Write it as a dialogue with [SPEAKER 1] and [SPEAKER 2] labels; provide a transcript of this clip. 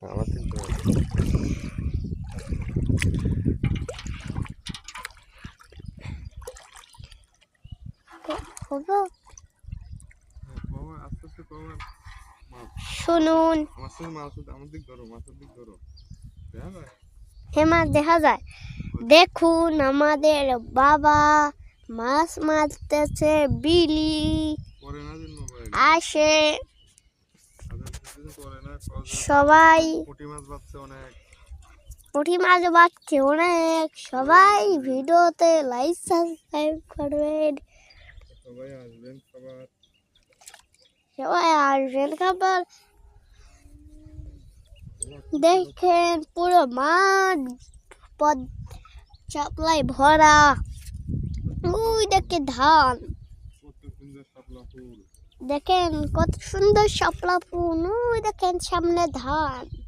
[SPEAKER 1] আমার কিন্তু
[SPEAKER 2] শুনুন, মাছ দেখা যায়। দেখুন আমাদের বাবা মাছ মারতেছে, বিলি আসে, সবাই পুঁটি মাছ বাচ্ছে অনেক। সবাই ভিডিওতে লাইক সাবস্ক্রাইব করবেন, সবাই আসবেন খাবার। দেখেন পুরো মাঠ পদ চাপলাই ভরা। ওই দেখে ধান, দেখেন কত সুন্দর শাপলা ফুল। ওই দেখেন সামনে ধান।